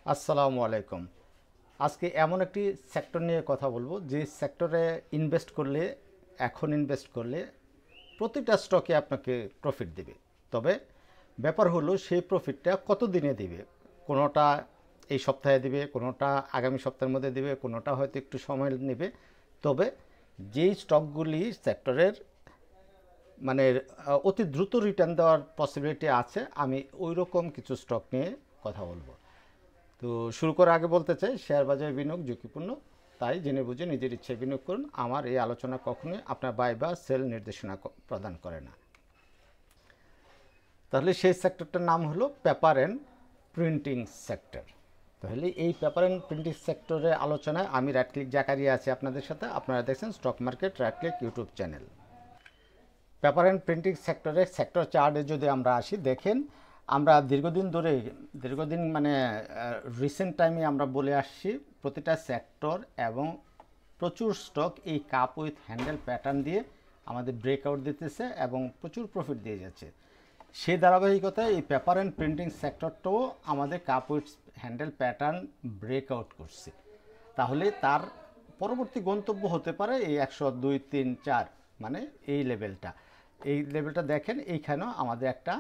আসসালামু আলাইকুম। আজকে এমন একটি সেক্টর নিয়ে কথা বলবো যে সেক্টরে ইনভেস্ট করলে প্রতিটা স্টকে আপনাকে প্রফিট দিবে। তবে ব্যাপার হলো সেই প্রফিটটা কত দিনে দিবে। কোনোটা এই সপ্তাহে দিবে, কোনোটা আগামী সপ্তাহের মধ্যে দিবে, কোনোটা হয়তো একটু সময় নেবে। তবে যেই স্টকগুলি সেক্টরের মানে অতি দ্রুত রিটার্ন দেওয়ার পসিবিলিটি আছে, আমি ওই রকম কিছু স্টক নিয়ে কথা বলবো। তো শুরু করার আগে বলতে চাই, শেয়ার বাজারে বিনিয়োগ ঝুঁকিপূর্ণ, তাই জেনে বুঝে নিজের ইচ্ছায় বিনিয়োগ করুন। আমার এই আলোচনা কখনোই আপনার বাই বা সেল নির্দেশনা প্রদান করে না। তাহলে সেই সেক্টরটার নাম হলো পেপার অ্যান্ড প্রিন্টিং সেক্টর। তাহলে এই পেপার অ্যান্ড প্রিন্টিং সেক্টরের আলোচনায় আমি রাইট জাকারিয়া আছি আপনাদের সাথে। আপনারা দেখছেন stock market right YouTube channel. Paper and printing sector চার্টে যদি আমরা আসি, দেখেন আমরা দীর্ঘদিন মানে রিসেন্ট টাইমে আমরা বলে আসছি প্রতিটা সেক্টর এবং প্রচুর স্টক এই কাপ উইথ হ্যান্ডেল প্যাটার্ন দিয়ে আমাদের ব্রেকআউট দিতেছে এবং প্রচুর প্রফিট দিয়ে যাচ্ছে। সেই ধারাবাহিকতায় এই পেপার অ্যান্ড প্রিন্টিং সেক্টরটাও আমাদের cup with handle pattern breakout করছে। তাহলে তার পরবর্তী গন্তব্য হতে পারে এই 100, 2, 3, 4, মানে এই লেভেলটা দেখেন। এইখানেও আমাদের একটা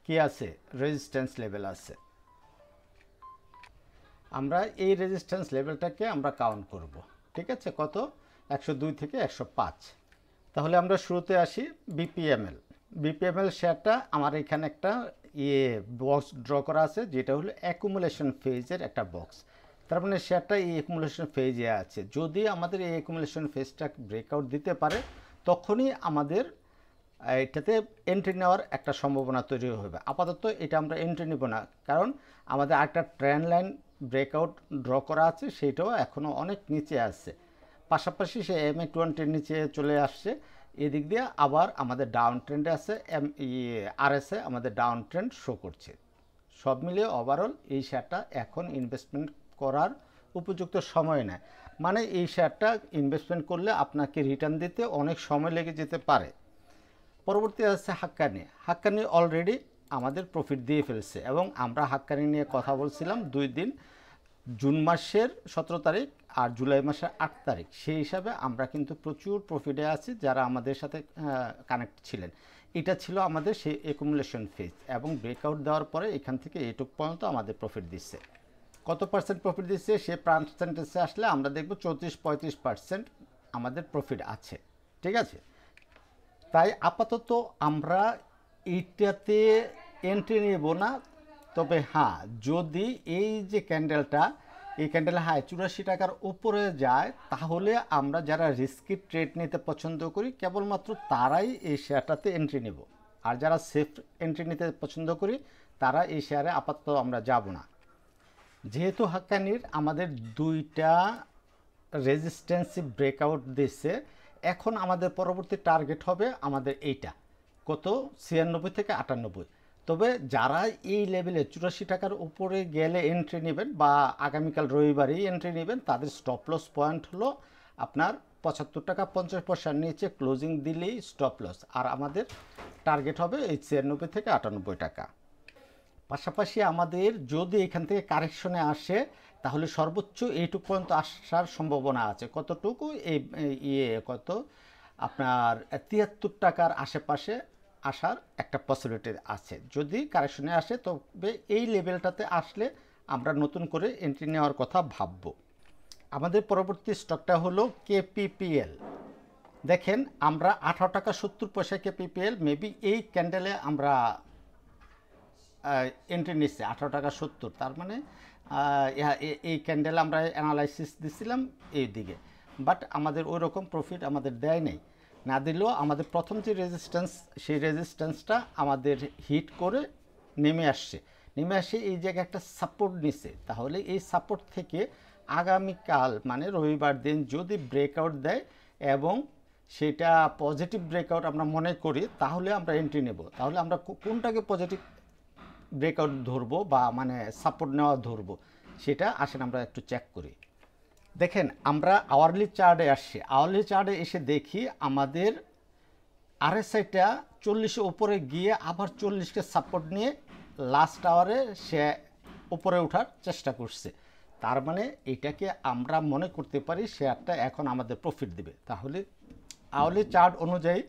কি আছে, রেজিস্ট্যান্স লেভেল আছে। আমরা এই রেজিস্ট্যান্স লেভেলটাকে আমরা কাউন্ট করব। ঠিক আছে, কত? 102 থেকে 105। তাহলে আমরা শুরুতে আসি বিপিএমএল শেয়ারটা আমার এখানে একটা বক্স ড্র করা আছে, যেটা হলো অ্যাকুমুলেশন ফেজের একটা বক্স। তার মানে শেয়ারটা এই অ্যাকুমুলেশন ফেজে আছে। যদি আমাদের এই অ্যাকুমুলেশন ফেজটা ব্রেকআউট দিতে পারে, তখনই আমাদের এটাতে এন্ট্রি নেওয়ার একটা সম্ভাবনা তৈরি হবে। আপাতত এটা আমরা এন্ট্রি নেব না, কারণ আমাদের একটা ট্রেন্ড লাইন ব্রেকআউট ড্র করা আছে, সেইটাও এখনও অনেক নিচে আছে। পাশাপাশি সে MA20 নিচে চলে আসছে। এদিক দিয়ে আবার আমাদের ডাউন ট্রেন্ডে আছে, RSI আমাদের ডাউন ট্রেন্ড শো করছে। সব মিলিয়ে ওভারঅল এই শেয়ারটা এখন ইনভেস্টমেন্ট করার উপযুক্ত সময় নেয়। মানে এই শেয়ারটা ইনভেস্টমেন্ট করলে আপনাকে রিটার্ন দিতে অনেক সময় লেগে যেতে পারে। পরবর্তী আছে হাক্কানি অলরেডি আমাদের প্রফিট দিয়ে ফেলছে, এবং আমরা হাক্কানি নিয়ে কথা বলছিলাম 2 দিন, জুন মাসের 17 তারিখ আর জুলাই মাসের 8 তারিখ। সেই হিসাবে আমরা কিন্তু প্রচুর প্রফিটে আছি যারা আমাদের সাথে কানেক্ট ছিলেন। এটা ছিল আমাদের সেই অ্যাকুমুলেশন ফেজ, এবং ব্রেকআউট দেওয়ার পরে এখান থেকে এইটুক পর্যন্ত আমাদের প্রফিট দিচ্ছে। কত পার্সেন্ট প্রফিট দিচ্ছে সে পার্সেন্টেজে আসলে আমরা দেখব 34-35% আমাদের প্রফিট আছে। ঠিক আছে, তাই আপাতত আমরা এইটাতে এন্ট্রি নেব না। তবে হ্যাঁ, যদি এই যে এই ক্যান্ডেল হাই 84 টাকার উপরে যায়, তাহলে আমরা যারা রিস্কি ট্রেড নিতে পছন্দ করি কেবলমাত্র তারাই এই শেয়ারটাতে এন্ট্রি নেব। আর যারা সেফ এন্ট্রি নিতে পছন্দ করি তারা এই শেয়ারে আপাতত আমরা যাব না। যেহেতু হাক্কানির আমাদের 2টা রেজিস্ট্যান্সি ব্রেকআউট দিচ্ছে, এখন আমাদের পরবর্তী টার্গেট হবে আমাদের এইটা, কত? 96 থেকে 98। তবে যারা এই লেভেলে 84 টাকার উপরে গেলে এন্ট্রি নেবেন বা আগামীকাল রবিবারেই এন্ট্রি নেবেন, তাদের স্টপ লস পয়েন্ট হলো আপনার 75 টাকা 50 পয়সার নিচে ক্লোজিং দিলেই স্টপ লস। আর আমাদের টার্গেট হবে এই 96 থেকে 98 টাকা। পাশাপাশি আমাদের যদি এখান থেকে কারেকশনে আসে, তাহলে সর্বোচ্চ এইটুকু পর্যন্ত আসার সম্ভাবনা আছে। কতটুকু? কত আপনার 73 টাকার আশেপাশে আসার একটা পসিবিলিটি আছে যদি কারেকশনে আসে। তবে এই লেভেলটাতে আসলে আমরা নতুন করে এন্ট্রি নেওয়ার কথা ভাবব। আমাদের পরবর্তী স্টকটা হলো KPPL। দেখেন আমরা 18 টাকা 70 পয়সা KPPL, মেবি এই ক্যান্ডেলে আমরা এন্ট্রি নিচ্ছে 18 টাকা 70। তার মানে এই ক্যান্ডেল আমরা অ্যানালাইসিস দিছিলাম এই দিকে, বাট আমাদের ওই রকম প্রফিট আমাদের দেয় নেই। না দিলেও আমাদের প্রথম যে রেজিস্ট্যান্স, সেই রেজিস্ট্যান্সটা আমাদের হিট করে নেমে আসে এই জায়গায় একটা সাপোর্ট নিচ্ছে। তাহলে এই সাপোর্ট থেকে আগামীকাল মানে রবিবার দিন যদি ব্রেকআউট দেয় এবং সেটা পজিটিভ ব্রেকআউট আমরা মনে করি, তাহলে আমরা এন্ট্রি নেব। তাহলে আমরা কোনটাকে পজিটিভ ব্রেকআউট ধরবো বা মানে সাপোর্ট নেওয়া ধরবো, সেটা আসেন আমরা একটু চেক করি। দেখেন আমরা আওয়ারলি চার্টে আসছি, আওয়ারলি চার্টে এসে দেখি আমাদের RSIটা 40-এর উপরে গিয়ে আবার 40কে সাপোর্ট নিয়ে লাস্ট আওয়ারে সে উপরে ওঠার চেষ্টা করছে, তার মানে এটাকে আমরা মনে করতে পারি শেয়ারটা এখন আমাদের প্রফিট দেবে। তাহলে আওয়ারলি চার্ট অনুযায়ী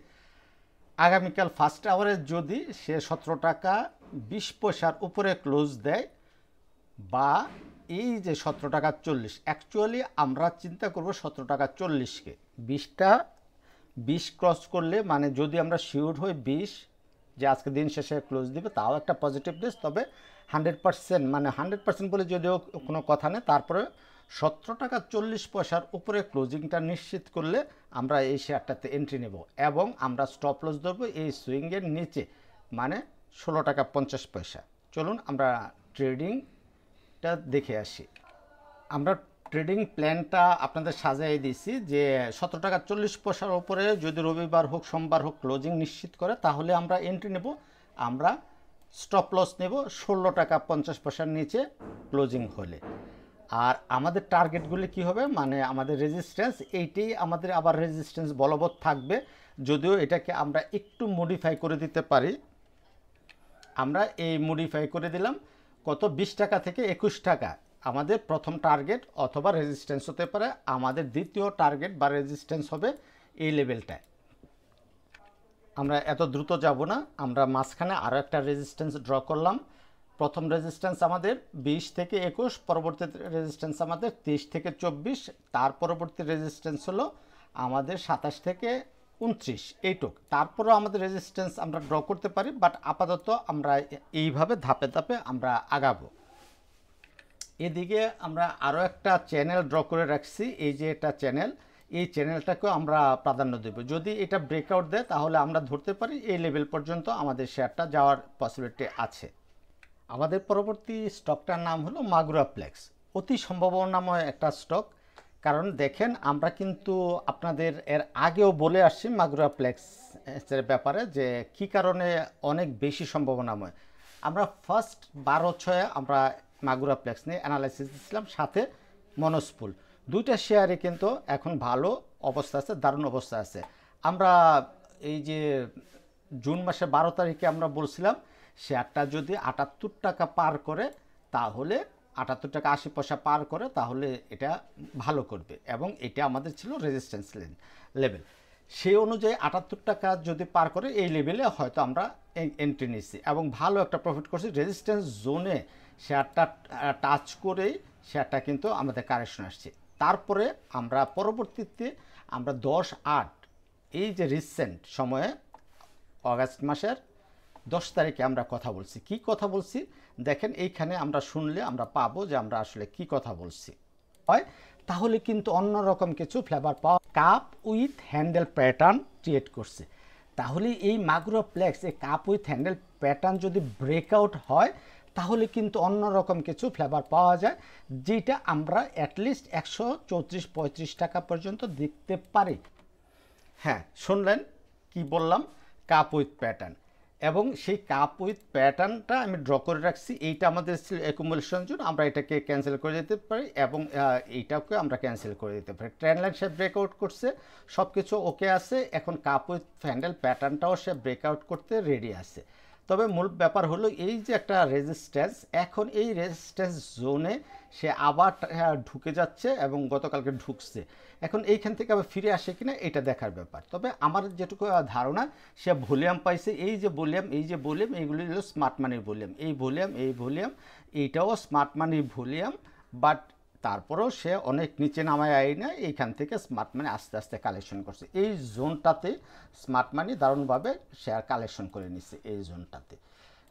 আগামীকাল ফার্স্ট আওয়ারে যদি সে 17 টাকা 20 পয়সার উপরে ক্লোজ দেয়, বা এই যে 17 টাকা 40, অ্যাকচুয়ালি আমরা চিন্তা করব 17 টাকা 40কে 20 ক্রস করলে, মানে যদি আমরা শিওর হই 20 যে আজকে দিন শেষে ক্লোজ দিবে, তাও একটা পজিটিভ নিউজ। তবে 100%, মানে 100% বলে যদিও কোনো কথা নেই, তারপরে 17 টাকা 40 পয়সার উপরে ক্লোজিংটা নিশ্চিত করলে আমরা এই শেয়ারটাতে এন্ট্রি নেব, এবং আমরা স্টপ লস ধরবো এই সুইংয়ের নিচে, মানে 16 টাকা 50 পয়সা। চলুন আমরা ট্রেডিংটা দেখে আসি। আমরা ট্রেডিং প্ল্যানটা আপনাদের সাজিয়ে দিয়েছি যে 17 টাকা 40 পয়সার উপরে যদি রবিবার হোক সোমবার হোক ক্লোজিং নিশ্চিত করে, তাহলে আমরা এন্ট্রি নেব। আমরা স্টপ লস নেব 16 টাকা 50 পয়সার নিচে ক্লোজিং হলে। আর আমাদের টার্গেটগুলি কি হবে, মানে আমাদের রেজিস্ট্যান্স, এইটাই আমাদের আবার রেজিস্ট্যান্স বলবৎ থাকবে, যদিও এটাকে আমরা একটু মডিফাই করে দিতে পারি। আমরা এই মডিফাই করে দিলাম কত, 20 টাকা থেকে 21 টাকা আমাদের প্রথম টার্গেট অথবা রেজিস্ট্যান্স হতে পারে। আমাদের দ্বিতীয় টার্গেট বা রেজিস্ট্যান্স হবে এই লেভেলটায়। আমরা এত দ্রুত যাব না, আমরা মাঝখানে আরও একটা রেজিস্ট্যান্স ড্র করলাম। প্রথম রেজিস্ট্যান্স আমাদের 20 থেকে 21, পরবর্তী রেজিস্ট্যান্স আমাদের 23 থেকে 24, তার পরবর্তী রেজিস্ট্যান্স হলো আমাদের 27 থেকে 29, এইটুক। তারপরেও আমাদের রেজিস্ট্যান্স আমরা ড্র করতে পারি, বাট আপাতত আমরা এইভাবে ধাপে ধাপে আমরা আগাবো। এদিকে আমরা আরও একটা চ্যানেল ড্র করে রাখছি, এই যে এটা চ্যানেল, এই চ্যানেলটাকেও আমরা প্রাধান্য দেব। যদি এটা ব্রেকআউট দেয় তাহলে আমরা ধরতে পারি এই লেভেল পর্যন্ত আমাদের শেয়ারটা যাওয়ার পসিবিলিটি আছে। আমাদের পরবর্তী স্টকটার নাম হলো মাগুরা ফ্লেক্স, অতি সম্ভাবনাময় একটা স্টক। কারণ দেখেন, আমরা কিন্তু আপনাদের এর আগেও বলে আসছি মাগুরা ফ্লেক্সের ব্যাপারে যে কী কারণে অনেক বেশি সম্ভাবনাময়। আমরা ফার্স্ট 12/6 আমরা মাগুরা ফ্লেক্স নিয়ে অ্যানালাইসিস দিয়েছিলাম, সাথে মনোসপুল, দুইটা শেয়ারে কিন্তু এখন ভালো অবস্থা আছে, দারুণ অবস্থা আছে। আমরা এই যে জুন মাসের 12 তারিখে আমরা বলছিলাম শেয়ারটা যদি 78 টাকা পার করে, তাহলে 78 টাকা 80 পয়সা পার করে, তাহলে এটা ভালো করবে, এবং এটা আমাদের ছিল রেজিস্ট্যান্স লেভেল। সেই অনুযায়ী 78 টাকা যদি পার করে এই লেভেলে হয়তো আমরা এন্ট্রি নিচ্ছি এবং ভালো একটা প্রফিট করছি। রেজিস্ট্যান্স জোনে শেয়ারটা টাচ করেই শেয়ারটা কিন্তু আমাদের কারেকশন আসছে। তারপরে আমরা পরবর্তীতে আমরা 10/8, এই যে রিসেন্ট সময়ে অগাস্ট মাসের 10 তারিখে আমরা কথা বলছি। কি কথা বলছি দেখেন, এইখানে আমরা শুনলে আমরা পাবো যে আমরা আসলে কি কথা বলছি হয়, তাহলে কিন্তু অন্যরকম কিছু ফ্লেভার পাওয়া। Cup with handle pattern create করছে, তাহলে এই মাগুরা ফ্লেক্স এই কাপ উইথ হ্যান্ডেল প্যাটার্ন যদি ব্রেকআউট হয়, তাহলে কিন্তু অন্যরকম কিছু ফ্লেভার পাওয়া যায়, যেটা আমরা অ্যাটলিস্ট 134-35 টাকা পর্যন্ত দেখতে পারি। হ্যাঁ, শুনলেন কি বললাম, কাপ উইথ প্যাটার্ন। এবং সেই কাপ উইথ প্যাটার্নটা আমি ড্র করে রাখছি। এইটা আমাদের ছিল অ্যাকুমুলেশন জন্য, আমরা এটাকে ক্যান্সেল করে দিতে পারি, এবং এইটাকে আমরা ক্যান্সেল করে দিতে পারি। ট্রেন্ড লাইন সে ব্রেকআউট করছে, সব কিছু ওকে আছে। এখন কাপ উইথ হ্যান্ডেল প্যাটার্নটাও সে ব্রেকআউট করতে রেডি আছে। তবে মূল ব্যাপার হলো এই যে একটা রেজিস্ট্যান্স, এখন এই রেজিস্ট্যান্স জোনে সে আবার ঢুকে যাচ্ছে এবং গতকালকে ঢুকছে। এখন এইখান থেকে আবার ফিরে আসে কিনা এটা দেখার ব্যাপার। তবে আমার যেটুকু ধারণা, সে ভলিউম পাইছে, এই যে ভলিউম এইগুলি হলো স্মার্ট মানির ভলিউম, এই ভলিউম এইটাও স্মার্ট মানির ভলিউম। বাট তারপরেও সে অনেক নিচে নামায় আয় না, এইখান থেকে স্মার্ট মানি আস্তে আস্তে কালেকশন করছে। এই জোনটাতে স্মার্ট মানি দারুণভাবে শেয়ার কালেকশন করে নিচ্ছে এই জোনটাতে,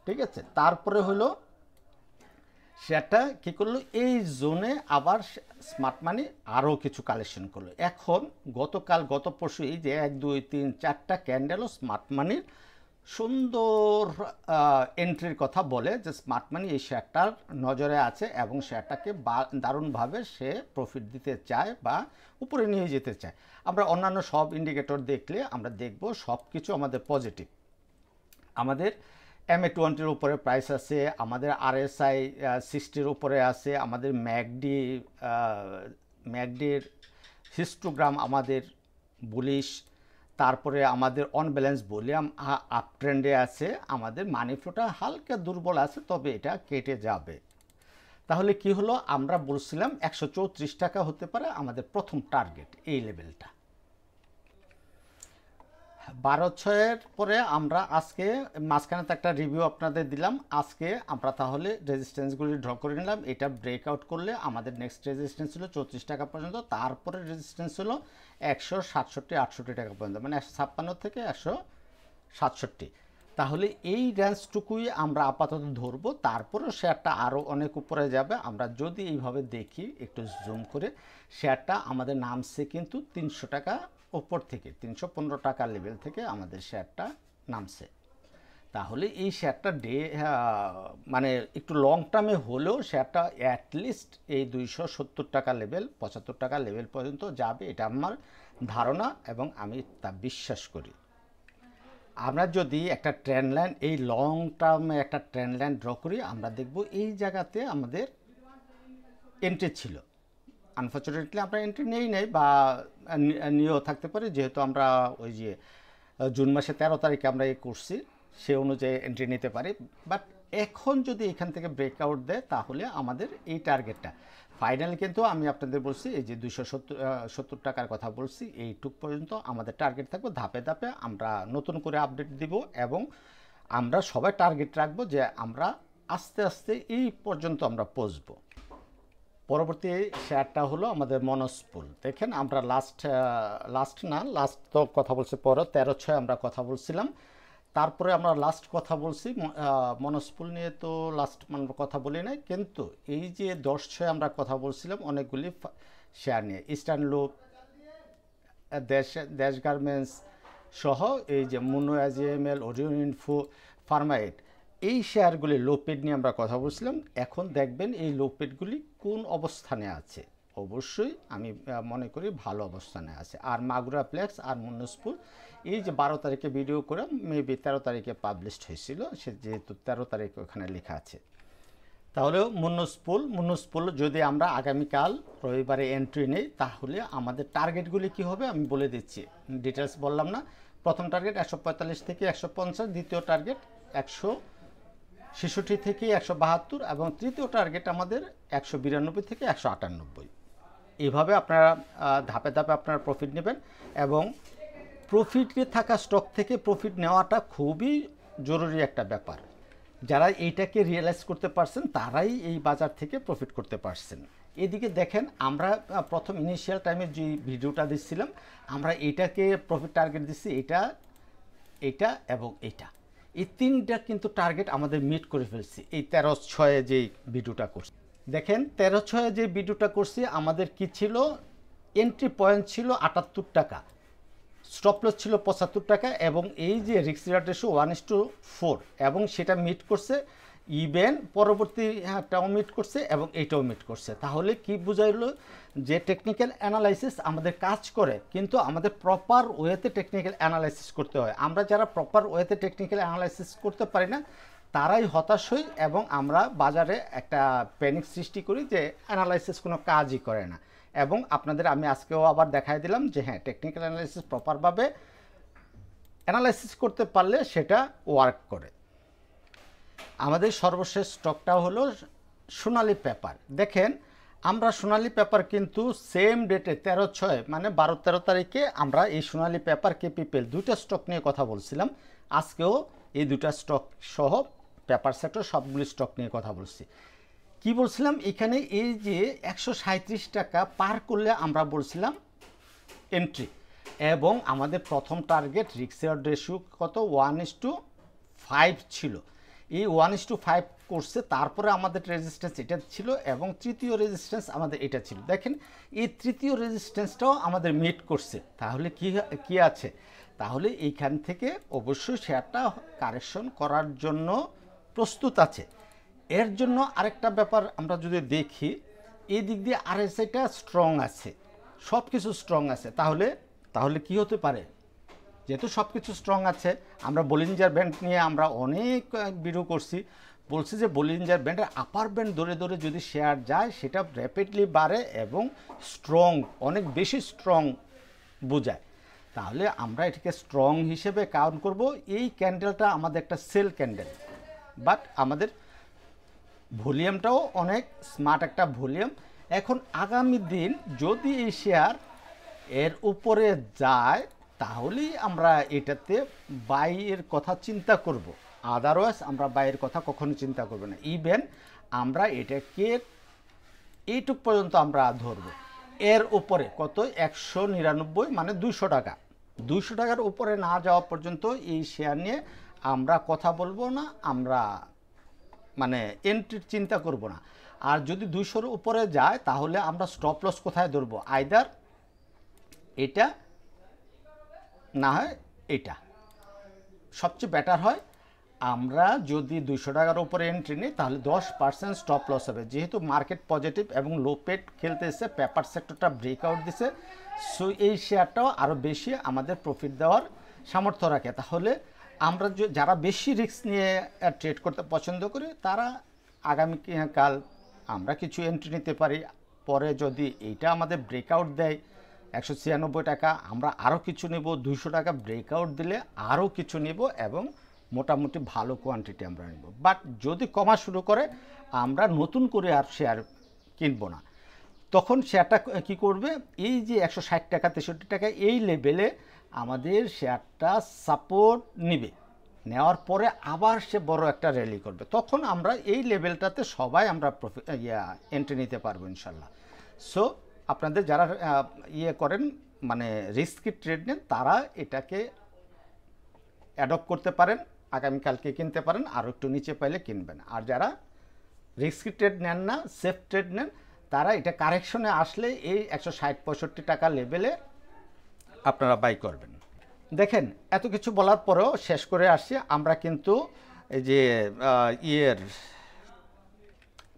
ঠিক আছে। তারপরে হলো শেয়ারটা কী করলো, এই জোনে আবার স্মার্ট মানি আরও কিছু কালেকশন করলো। এখন গত পরশু এই যে 1 2 3 4টা ক্যান্ডেলও স্মার্ট মানির সুন্দর এন্ট্রির কথা বলে যে স্মার্ট মানি এই শেয়ারটার নজরে আছে এবং শেয়ারটাকে দারুণভাবে সে প্রফিট দিতে চায় বা উপরে নিয়ে যেতে চায়। আমরা অন্যান্য সব ইন্ডিকেটর দেখলে আমরা দেখব সব কিছু আমাদের পজিটিভ। আমাদের MA20-র উপরে প্রাইস আছে, আমাদের RSI 60-র উপরে আছে, আমাদের ম্যাকডির হিস্টোগ্রাম আমাদের বুলিশ, তারপরে আমাদের অন ব্যালেন্স ভলিউম আপ ট্রেন্ডে আছে, আমাদের মানি ফ্লোটা হালকা দুর্বল আছে, তবে এটা কেটে যাবে। তাহলে কি হলো, আমরা বলছিলাম 134 টাকা হতে পারে আমাদের প্রথম টার্গেট, এই লেভেলটা। 12/6-এর পরে আমরা আজকে মাঝখানে তো একটা রিভিউ আপনাদের দিলাম। আজকে আমরা তাহলে রেজিস্ট্যান্সগুলি ড্র করে নিলাম। এটা ব্রেকআউট করলে আমাদের নেক্সট রেজিস্ট্যান্স ছিল 34 টাকা পর্যন্ত, তারপরে রেজিস্ট্যান্স হলো 167-68 টাকা পর্যন্ত, মানে 156 থেকে 167। তাহলে এই রেঞ্জটুকুই আমরা আপাতত ধরবো, তারপরেও শেয়ারটা আরও অনেক উপরে যাবে। আমরা যদি এইভাবে দেখি একটু জুম করে, শেয়ারটা আমাদের নামছে কিন্তু 300 টাকা ওপর থেকে, 315 টাকা লেভেল থেকে আমাদের শেয়ারটা নামছে। তাহলে এই শেয়ারটা মানে একটু লং টার্মে হলেও শেয়ারটা অ্যাটলিস্ট এই 270 টাকা লেভেল, 75 টাকা লেভেল পর্যন্ত যাবে, এটা আমার ধারণা এবং আমি তা বিশ্বাস করি। আমরা যদি একটা ট্রেন্ড লাইন, এই লং টার্মে একটা ট্রেন্ড লাইন ড্র করি, আমরা দেখব এই জায়গাতে আমাদের এন্ট্রি ছিল। আনফর্চুনেটলি আমরা এন্ট্রি নেই বা নিয়েও থাকতে পারি, যেহেতু আমরা ওই যে জুন মাসে 13 তারিখে আমরা করছি, সে অনুযায়ী এন্ট্রি নিতে পারি। বাট এখন যদি এখান থেকে ব্রেকআউট দেয়, তাহলে আমাদের এই টার্গেটটা ফাইনালি কিন্তু আমি আপনাদের বলছি, এই যে 270 টাকার কথা বলছি, এইটুক পর্যন্ত আমাদের টার্গেট থাকবে। ধাপে ধাপে আমরা নতুন করে আপডেট দিব এবং আমরা সবাই টার্গেট রাখবো যে আমরা আস্তে আস্তে এই পর্যন্ত আমরা পৌঁছবো। পরবর্তী শেয়ারটা হলো আমাদের মনস্পুল। দেখেন আমরা লাস্ট তো কথা বলছি, পরে 13/6 আমরা কথা বলছিলাম, তারপরে আমরা লাস্ট কথা বলছি মনস্পুল নিয়ে, তো লাস্ট আমরা কথা বলি নাই, কিন্তু এই যে 10/6 আমরা কথা বলছিলাম অনেকগুলি শেয়ার নিয়ে, ইস্টার্ন লুপ, দেশ গার্মেন্টস সহ এই যে মুনো AGML, ওরিয়ন ইনফো, ফার্মাইট, এই শেয়ারগুলি লোপেড নিয়ে আমরা কথা বলছিলাম। এখন দেখবেন এই লোপেডগুলি কোন অবস্থানে আছে, অবশ্যই আমি মনে করি ভালো অবস্থানে আছে। আর মাগুরা প্লেক্স আর মনস্পুল, এই যে 12 তারিখে ভিডিও করে মেবি 13 তারিখে পাবলিশড হয়েছিল, সে যেহেতু 13 তারিখ ওখানে লেখা আছে। তাহলে মনস্পুল যদি আমরা আগামীকাল রবিবারে এন্ট্রি নেই, তাহলে আমাদের টার্গেটগুলি কি হবে আমি বলে দিচ্ছি, ডিটেলস বললাম না। প্রথম টার্গেট 145 থেকে 150, দ্বিতীয় টার্গেট 166 থেকে 172 এবং তৃতীয় টার্গেট আমাদের 192 থেকে 198। এইভাবে আপনারা ধাপে ধাপে আপনারা প্রফিট নেবেন এবং প্রফিটে থাকা স্টক থেকে প্রফিট নেওয়াটা খুবই জরুরি একটা ব্যাপার। যারা এইটাকে রিয়েলাইজ করতে পারছেন তারাই এই বাজার থেকে প্রফিট করতে পারছেন। এদিকে দেখেন আমরা প্রথম ইনিশিয়াল টাইমে যে ভিডিওটা দিচ্ছিলাম, আমরা এইটাকে প্রফিট টার্গেট দিচ্ছি, এটা এবং এটা, এই তিনটা কিন্তু টার্গেট আমাদের মিট করে ফেলছি এই 13/6 যে ভিডিওটা করছি। দেখেন 13/6 যে ভিডিওটা করছি আমাদের কি ছিল, এন্ট্রি পয়েন্ট ছিল 78 টাকা, স্টপ লস ছিল 75 টাকা এবং এই যে রিস্ক রিওয়ার্ড রেশিও 1:4 এবং সেটা মিট করছে। ইভেন পরবর্তীটাও মিট করছে এবং এইটাও মিট করছে। তাহলে কি বুঝাইলো যে টেকনিক্যাল অ্যানালাইসিস আমাদের কাজ করে, কিন্তু আমাদের প্রপার ওয়েতে টেকনিক্যাল অ্যানালাইসিস করতে হয়। আমরা যারা প্রপার ওয়েতে টেকনিক্যাল অ্যানালাইসিস করতে পারি না তারাই হতাশ হই এবং আমরা বাজারে একটা প্যানিক সৃষ্টি করি যে অ্যানালাইসিস কোনো কাজই করে না। এবং আপনাদের আমি আজকেও আবার দেখাই দিলাম যে হ্যাঁ, টেকনিক্যাল অ্যানালাইসিস প্রপারভাবে অ্যানালাইসিস করতে পারলে সেটা ওয়ার্ক করে। আমাদের সর্বশেষ স্টকটা হলো সোনালী পেপার। দেখেন আমরা সোনালী পেপার কিন্তু সেম ডেটে 13/6 মানে 12-13 তারিখে আমরা এই সোনালী পেপার KPPL দুইটা স্টক নিয়ে কথা বলছিলাম। আজকেও এই দুটা স্টক সহ পেপার সেক্টর সবগুলি স্টক নিয়ে কথা বলছি। কি বলছিলাম, এখানে এই যে 137 টাকা পার করলে আমরা বলছিলাম এন্ট্রি, এবং আমাদের প্রথম টার্গেট রিস্ক রিওয়ার্ড রেশিও কত 1:5 ছিল। এই 1:5 করছে, তারপরে আমাদের রেজিস্ট্যান্স এটা ছিল এবং তৃতীয় রেজিস্ট্যান্স আমাদের এটা ছিল। দেখেন এই তৃতীয় রেজিস্ট্যান্সটাও আমাদের মিট করছে। তাহলে কি আছে, তাহলে এইখান থেকে অবশ্যই শেয়ারটা কারেকশন করার জন্য প্রস্তুত আছে। এর জন্য আরেকটা ব্যাপার আমরা যদি দেখি, এই দিক দিয়ে RSIটা স্ট্রং আছে, সব কিছু স্ট্রং আছে। তাহলে কি হতে পারে, যেহেতু সব কিছু স্ট্রং আছে, আমরা বলিঞ্জার ব্যান্ড নিয়ে আমরা অনেক ভিডিও করছি, বলছি যে বলিঞ্জার ব্যান্ডের আপার ব্যান্ড ধরে ধরে যদি শেয়ার যায় সেটা র্যাপিডলি বাড়ে এবং স্ট্রং, অনেক বেশি স্ট্রং বোঝায়। তাহলে আমরা এটাকে স্ট্রং হিসেবে কাউন্ট করব। এই ক্যান্ডেলটা আমাদের একটা সেল ক্যান্ডেল, বাট আমাদের ভলিউমটাও অনেক স্মার্ট একটা ভলিউম। এখন আগামী দিন যদি এই শেয়ার এর উপরে যায় তাহলেই আমরা এটাতে বাইয়ের কথা চিন্তা করব, আদারওয়াইজ আমরা বাইয়ের কথা কখনো চিন্তা করব না। ইভেন আমরা এটাকে এইটুক পর্যন্ত আমরা ধরব, এর উপরে কত 199 মানে 200 টাকা, 200 টাকার উপরে না যাওয়া পর্যন্ত এই শেয়ার নিয়ে আমরা কথা বলবো না, আমরা মানে এন্ট্রির চিন্তা করব না। আর যদি 200-র উপরে যায় তাহলে আমরা স্টপ লস কোথায় ধরবো, আইদার এটা না হয় এটা। সবচেয়ে বেটার হয় আমরা যদি 200 টাকার উপরে এন্ট্রি নিই তাহলে 10% স্টপ লস হবে, যেহেতু মার্কেট পজিটিভ এবং লো পেট খেলতেছে, পেপার সেক্টরটা ব্রেকআউট দিছে, সো এই শেয়ারটাও আরও বেশি আমাদের প্রফিট দেওয়ার সামর্থ্য রাখে। তাহলে আমরা যারা বেশি রিস্ক নিয়ে ট্রেড করতে পছন্দ করি তারা আগামীকাল আমরা কিছু এন্ট্রি নিতে পারি। পরে যদি এইটা আমাদের ব্রেকআউট দেয় 196 টাকা, আমরা আরও কিছু নেব, 200 টাকা ব্রেকআউট দিলে আরও কিছু নেব এবং মোটামুটি ভালো কোয়ান্টিটি আমরা নেব। বাট যদি কমা শুরু করে আমরা নতুন করে আর শেয়ার কিনবো না। তখন শেয়ারটা কি করবে, এই যে 160 টাকা 63 টাকা এই লেভেলে আমাদের শেয়ারটা সাপোর্ট নেবে, নেওয়ার পরে আবার সে বড় একটা র্যালি করবে, তখন আমরা এই লেভেলটাতে সবাই আমরা এন্ট্রি নিতে পারবো ইনশাল্লাহ। সো আপনাদের যারা করেন মানে রিস্কি ট্রেড নেন তারা এটাকে অ্যাডপ্ট করতে পারেন, আগামীকালকে কিনতে পারেন, আরও একটু নিচে পাইলে কিনবেন। আর যারা রিস্কি ট্রেড নেন না, সেফ ট্রেড নেন, তারা এটা কারেকশনে আসলে এই 160-65 টাকা লেভেলে আপনারা বাই করবেন। দেখেন এত কিছু বলার পরেও শেষ করে আসছি, আমরা কিন্তু এই যে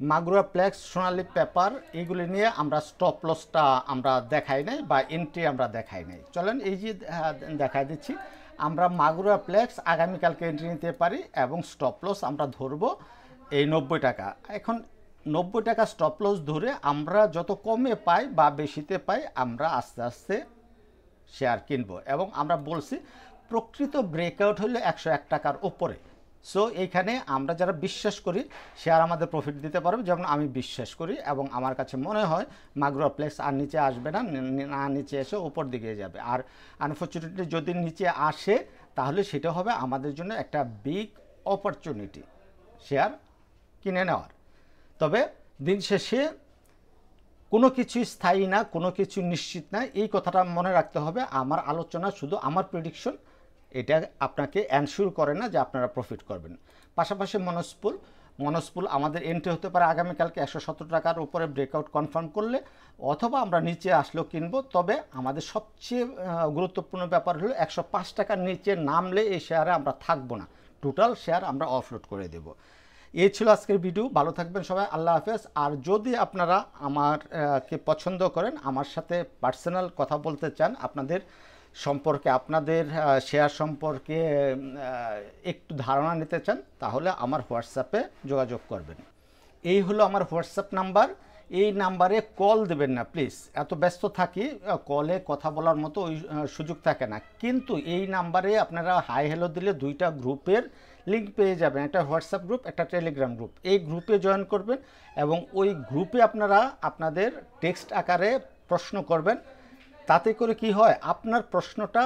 মাগুরা প্লেক্স, সোনালী পেপার এইগুলি নিয়ে আমরা স্টপ লসটা আমরা দেখাই নাই বা এন্ট্রি আমরা দেখাই নাই। চলেন এই যে দেখাই দিচ্ছি, আমরা মাগুরা প্লেক্স আগামীকালকে এন্ট্রি নিতে পারি এবং স্টপ লস আমরা ধরবো এই 90 টাকা। এখন 90 টাকা স্টপ লস ধরে আমরা যত কমে পাই বা বেশিতে পাই আমরা আস্তে আস্তে শেয়ার কিনবো। এবং আমরা বলছি প্রকৃত ব্রেকআউট হলো 101 টাকার উপরে। সো এইখানে আমরা যারা বিশ্বাস করি শেয়ার আমাদের প্রফিট দিতে পারবে, যেমন আমি বিশ্বাস করি এবং আমার কাছে মনে হয় মাগুরা প্লেক্স আর নিচে আসবে না, না নিচে এসে উপর দিকে যাবে। আর আনফর্চুনেটলি যদি নিচে আসে তাহলে সেটা হবে আমাদের জন্য একটা বিগ অপরচুনিটি শেয়ার কিনে নেওয়ার। তবে দিন শেষে কোনো কিছুই স্থায়ী না, কোনো কিছু নিশ্চিত না, এই কথাটা মনে রাখতে হবে। আমার আলোচনা শুধু আমার প্রেডিকশন, এটা আপনাকে অ্যানশিওর করে না যে আপনারা প্রফিট করবেন। পাশাপাশি মনস্পুল আমাদের এন্ট্রি হতে পারে আগামীকালকে 117 টাকার উপরে ব্রেকআউট কনফার্ম করলে, অথবা আমরা নিচে আসলেও কিনবো। তবে আমাদের সবচেয়ে গুরুত্বপূর্ণ ব্যাপার হলো 105 টাকার নিচে নামলে এই শেয়ারে আমরা থাকবো না, টোটাল শেয়ার আমরা অফলোড করে দেব। এই ছিল আজকের ভিডিও, ভালো থাকবেন সবাই, আল্লাহ হাফেজ। আর যদি আপনারা আমারকে পছন্দ করেন, আমার সাথে পার্সোনাল কথা বলতে চান, আপনাদের সম্পর্কে, আপনাদের শেয়ার সম্পর্কে একটু ধারণা নিতে চান, তাহলে আমার হোয়াটসঅ্যাপে যোগাযোগ করবেন। এই হলো আমার হোয়াটসঅ্যাপ নাম্বার, এই নাম্বারে কল দেবেন না প্লিজ, এত ব্যস্ত থাকি কলে কথা বলার মতো ওই সুযোগ থাকে না। কিন্তু এই নাম্বারে আপনারা হাই হ্যালো দিলে দুইটা গ্রুপের লিঙ্ক পেয়ে যাবেন, একটা হোয়াটসঅ্যাপ গ্রুপ, একটা টেলিগ্রাম গ্রুপ। এই গ্রুপে জয়েন করবেন এবং ওই গ্রুপে আপনারা আপনাদের টেক্সট আকারে প্রশ্ন করবেন। তাতে করে কি হয়, আপনার প্রশ্নটা,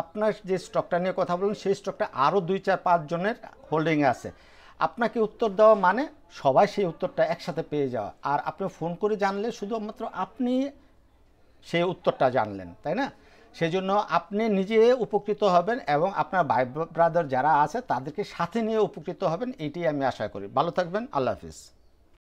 আপনার যে স্টকটা নিয়ে কথা বলুন সেই স্টকটা আরও 2-4-5 জনের হোল্ডিংয়ে আছে, আপনাকে উত্তর দেওয়া মানে সবাই সেই উত্তরটা একসাথে পেয়ে যাওয়া। আর আপনি ফোন করে জানলে শুধুমাত্র আপনি সেই উত্তরটা জানলেন, তাই না? সেই জন্য আপনি নিজে উপকৃত হবেন এবং আপনার ভাই ব্রাদার যারা আছে তাদেরকে সাথে নিয়ে উপকৃত হবেন, এটাই আমি আশা করি। ভালো থাকবেন, আল্লাহ হাফিজ।